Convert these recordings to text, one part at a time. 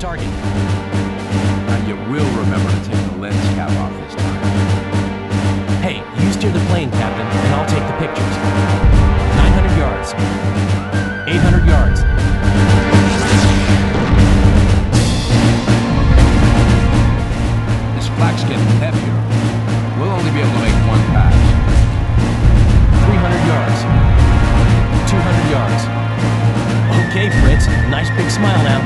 target. And you will remember to take the lens cap off this time. Hey, you steer the plane, Captain, and I'll take the pictures. 900 yards. 800 yards. This flak's getting heavier. We'll only be able to make one pass. 300 yards. 200 yards. Okay, Fritz. Nice big smile now.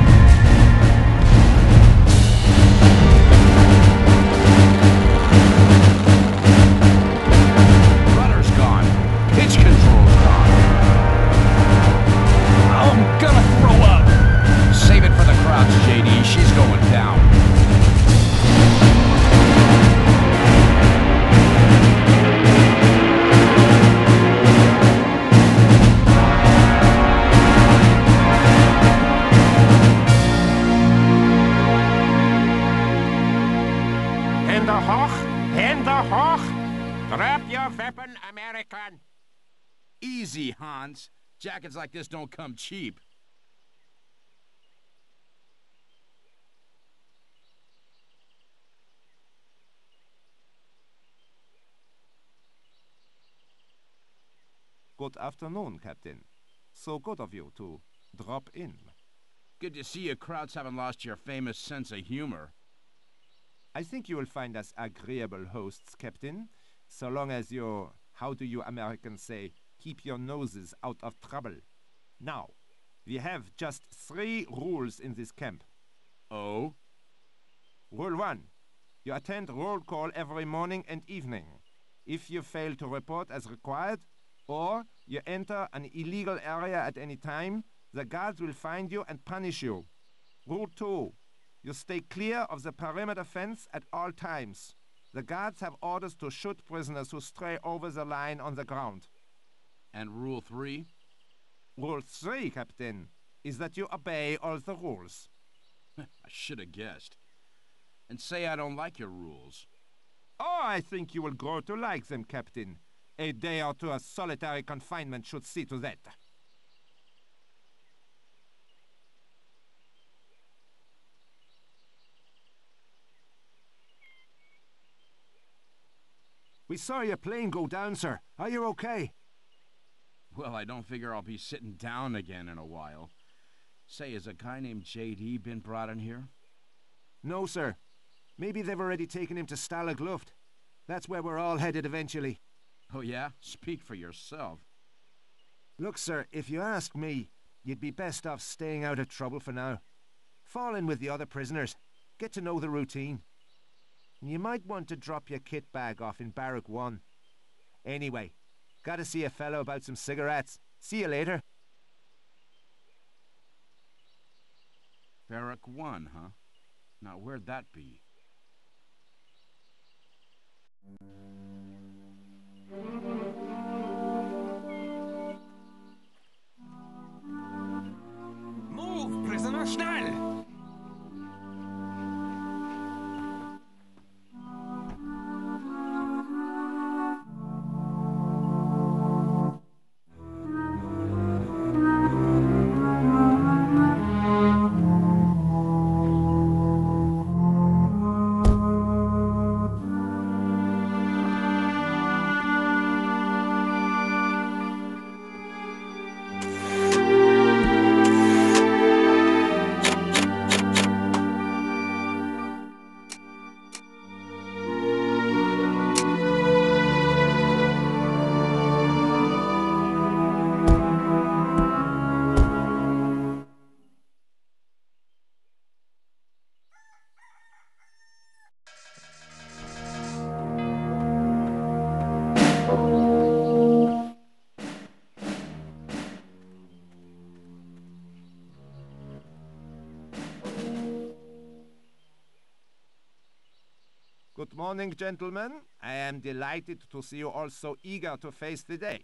Rudder's gone. Pitch control's gone. I'm gonna throw up. Save it for the crowds, JD. She's going down. Hände hoch! Drop your weapon, American! Easy, Hans. Jackets like this don't come cheap. Good afternoon, Captain. So good of you to drop in. Good to see you crowds haven't lost your famous sense of humor. I think you will find us agreeable hosts, Captain, so long as you, how do you Americans say, keep your noses out of trouble. Now, we have just 3 rules in this camp. Oh? Rule 1. You attend roll call every morning and evening. If you fail to report as required, or you enter an illegal area at any time, the guards will find you and punish you. Rule 2. You stay clear of the perimeter fence at all times. The guards have orders to shoot prisoners who stray over the line on the ground. And Rule 3? Rule 3, Captain, is that you obey all the rules. I should have guessed. And say I don't like your rules. Oh, I think you will grow to like them, Captain. A day or two of solitary confinement should see to that. We saw your plane go down, sir. Are you okay? Well, I don't figure I'll be sitting down again in a while. Say, has a guy named JD been brought in here? No, sir. Maybe they've already taken him to Stalag Luft. That's where we're all headed eventually. Oh, yeah? Speak for yourself. Look, sir, if you ask me, you'd be best off staying out of trouble for now. Fall in with the other prisoners. Get to know the routine. And you might want to drop your kit bag off in Barrack 1. Anyway, gotta see a fellow about some cigarettes. See you later. Barrack 1, huh? Now, where'd that be? Move, prisoner, schnell! Good morning, gentlemen. I am delighted to see you all so eager to face the day.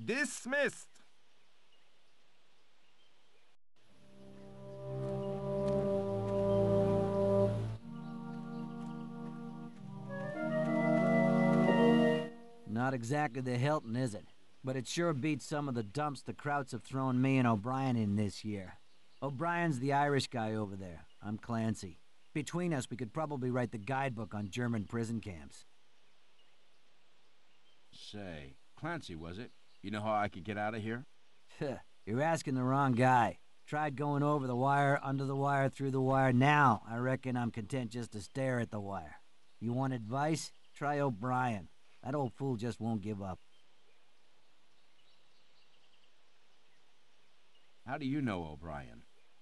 Dismissed! Not exactly the Hilton, is it? But it sure beats some of the dumps the Krauts have thrown me and O'Brien in this year. O'Brien's the Irish guy over there. I'm Clancy. Between us, we could probably write the guidebook on German prison camps. Say, Clancy, was it? You know how I could get out of here? You're asking the wrong guy. Tried going over the wire, under the wire, through the wire. Now, I reckon I'm content just to stare at the wire. You want advice? Try O'Brien. That old fool just won't give up. How do you know O'Brien?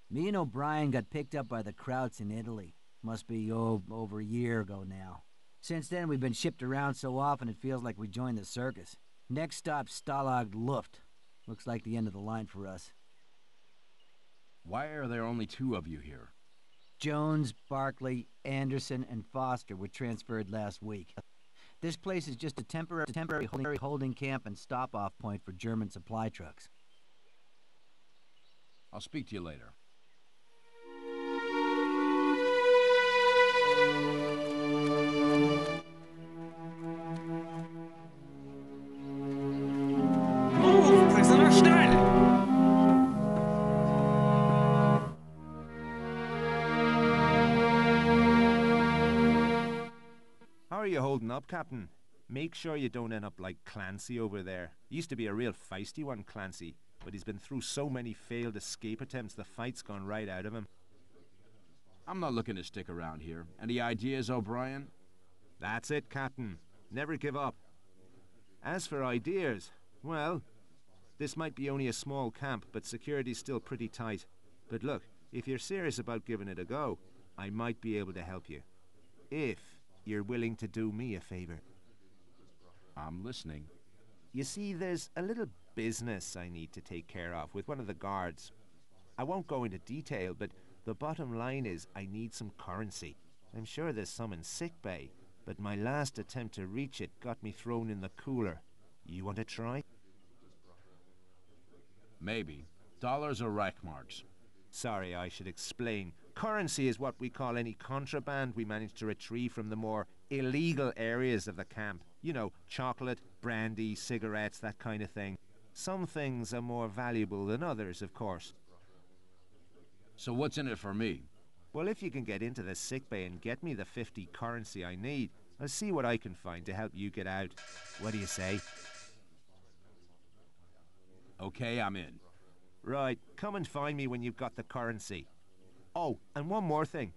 Me and O'Brien got picked up by the Krauts in Italy. Must be, over a year ago now. Since then, we've been shipped around so often it feels like we joined the circus. Next stop, Stalag Luft. Looks like the end of the line for us. Why are there only 2 of you here? Jones, Barkley, Anderson, and Foster were transferred last week. This place is just a temporary holding camp and stop-off point for German supply trucks. I'll speak to you later. Move, prisoner, schnell! How are you holding up, Captain? Make sure you don't end up like Clancy over there. He used to be a real feisty one, Clancy, but he's been through so many failed escape attempts the fight's gone right out of him. I'm not looking to stick around here. Any ideas, O'Brien? That's it, Captain. Never give up. As for ideas, well, this might be only a small camp, but security's still pretty tight. But look, if you're serious about giving it a go, I might be able to help you. If you're willing to do me a favor. I'm listening. You see, there's a little business I need to take care of with one of the guards. I won't go into detail, but the bottom line is I need some currency. I'm sure there's some in sickbay, but my last attempt to reach it got me thrown in the cooler. You want to try? Maybe. Dollars or Reichmarks? Sorry, I should explain. Currency is what we call any contraband we manage to retrieve from the more illegal areas of the camp. You know, chocolate, brandy, cigarettes, that kind of thing. Some things are more valuable than others, of course. So what's in it for me? Well, if you can get into the sickbay and get me the 50 currency I need, I'll see what I can find to help you get out. What do you say? Okay, I'm in. Right, come and find me when you've got the currency. Oh, and one more thing.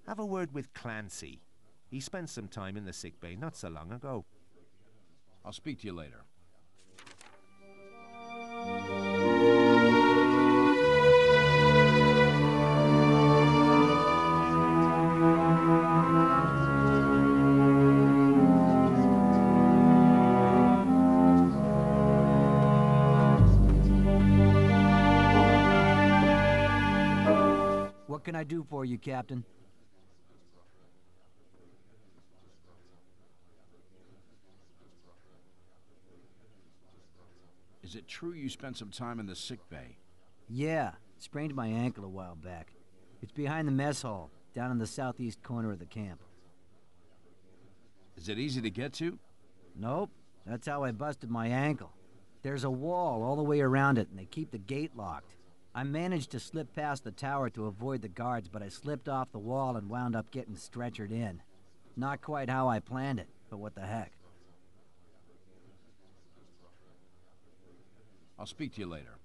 Have a word with Clancy. He spent some time in the sickbay not so long ago. I'll speak to you later. What can I do for you, Captain? Is it true you spent some time in the sick bay? Yeah, sprained my ankle a while back. It's behind the mess hall, down in the southeast corner of the camp. Is it easy to get to? Nope, that's how I busted my ankle. There's a wall all the way around it, and they keep the gate locked. I managed to slip past the tower to avoid the guards, but I slipped off the wall and wound up getting stretchered in. Not quite how I planned it, but what the heck. I'll speak to you later.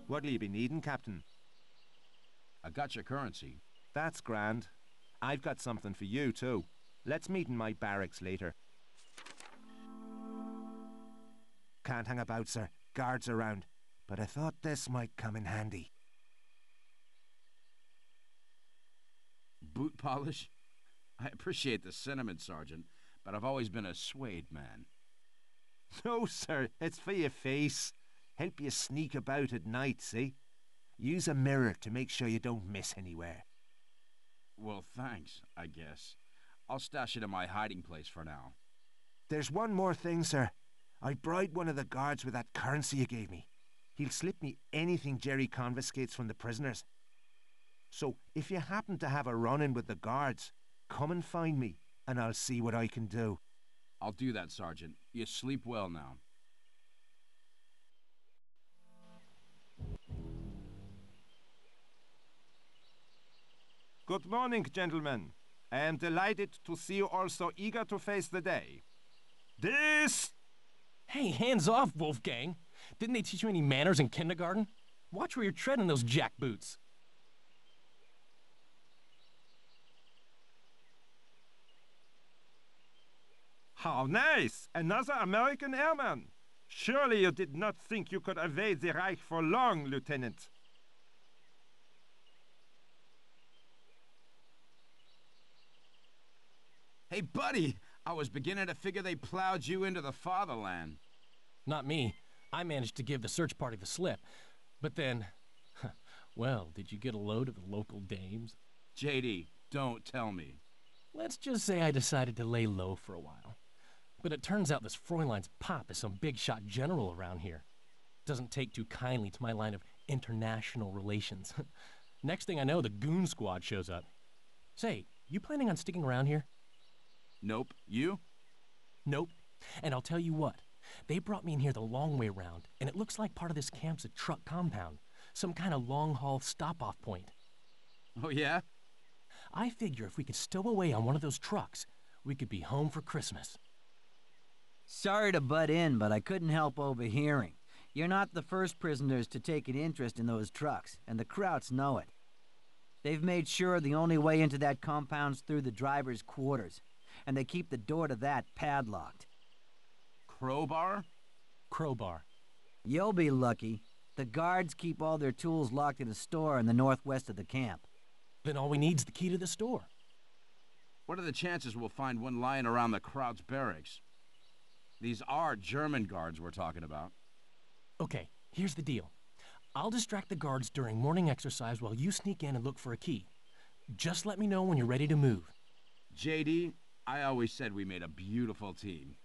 What'll you be needing, Captain? I got your currency. That's grand. I've got something for you, too. Let's meet in my barracks later. Can't hang about, sir. Guards around. But I thought this might come in handy. Boot polish? I appreciate the sentiment, Sergeant, but I've always been a suede man. No, sir. It's for your face. Help you sneak about at night, see? Use a mirror to make sure you don't miss anywhere. Well, thanks, I guess. I'll stash it in my hiding place for now. There's one more thing, sir. I bribed one of the guards with that currency you gave me. He'll slip me anything Jerry confiscates from the prisoners. So, if you happen to have a run-in with the guards, come and find me, and I'll see what I can do. I'll do that, Sergeant. You sleep well now. Good morning, gentlemen. I am delighted to see you all so eager to face the day. This... Hey, hands off, Wolfgang. Didn't they teach you any manners in kindergarten? Watch where you're treading those jack boots. How nice! Another American airman! Surely you did not think you could evade the Reich for long, Lieutenant. Hey, buddy! I was beginning to figure they plowed you into the fatherland. Not me. I managed to give the search party the slip. But then... well, did you get a load of the local dames? JD, don't tell me. Let's just say I decided to lay low for a while. But it turns out this Fräulein's pop is some big-shot general around here. Doesn't take too kindly to my line of international relations. Next thing I know, the goon squad shows up. Say, you planning on sticking around here? Nope. You? Nope. And I'll tell you what. They brought me in here the long way round, and it looks like part of this camp's a truck compound. Some kind of long-haul stop-off point. Oh, yeah? I figure if we could stow away on one of those trucks, we could be home for Christmas. Sorry to butt in, but I couldn't help overhearing. You're not the first prisoners to take an interest in those trucks, and the Krauts know it. They've made sure the only way into that compound's through the driver's quarters, and they keep the door to that padlocked. Crowbar? Crowbar. You'll be lucky. The guards keep all their tools locked in a store in the northwest of the camp. Then all we need's the key to the store. What are the chances we'll find one lying around the Kraut's barracks? These are German guards we're talking about. Okay, here's the deal. I'll distract the guards during morning exercise while you sneak in and look for a key. Just let me know when you're ready to move. JD, I always said we made a beautiful team.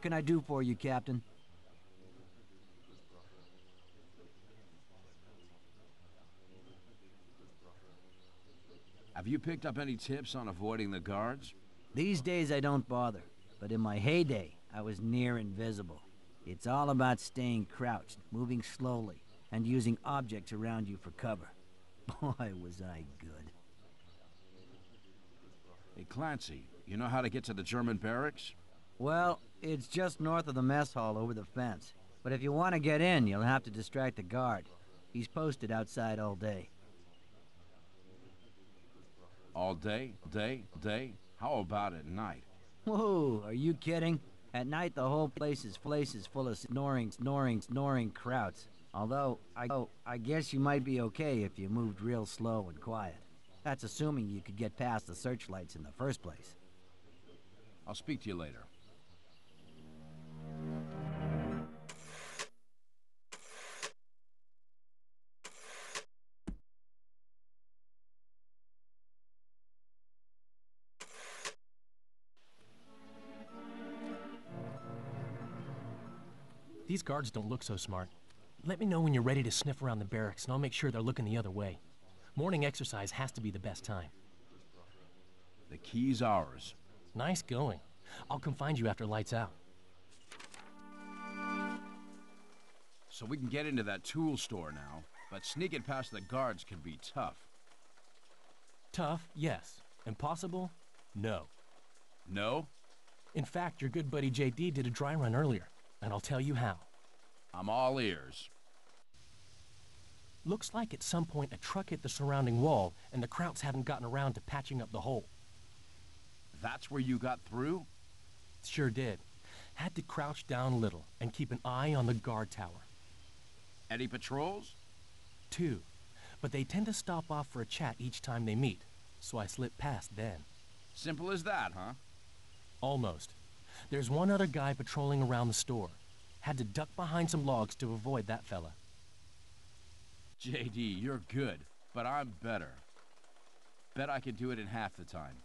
can I do for you, Captain? Have you picked up any tips on avoiding the guards? These days I don't bother, but in my heyday, I was near invisible. It's all about staying crouched, moving slowly, and using objects around you for cover. Boy, was I good. Hey, Clancy, you know how to get to the German barracks? Well, it's just north of the mess hall over the fence. But if you want to get in, you'll have to distract the guard. He's posted outside all day. All day? Day? How about at night? Whoa, are you kidding? At night, the whole place is full of snoring krauts. Although, I guess you might be okay if you moved real slow and quiet. That's assuming you could get past the searchlights in the first place. I'll speak to you later. These guards don't look so smart. Let me know when you're ready to sniff around the barracks, and I'll make sure they're looking the other way. Morning exercise has to be the best time. The key's ours. Nice going. I'll come find you after lights out. So we can get into that tool store now, but sneaking past the guards can be tough. Tough, yes. Impossible? No. No? In fact, your good buddy JD did a dry run earlier, and I'll tell you how. I'm all ears. Looks like at some point a truck hit the surrounding wall, and the Krauts haven't gotten around to patching up the hole. That's where you got through? Sure did. Had to crouch down a little and keep an eye on the guard tower. Any patrols? 2. But they tend to stop off for a chat each time they meet, so I slip past then. Simple as that, huh? Almost. There's one other guy patrolling around the store. Had to duck behind some logs to avoid that fella. JD, you're good, but I'm better. Bet I could do it in half the time.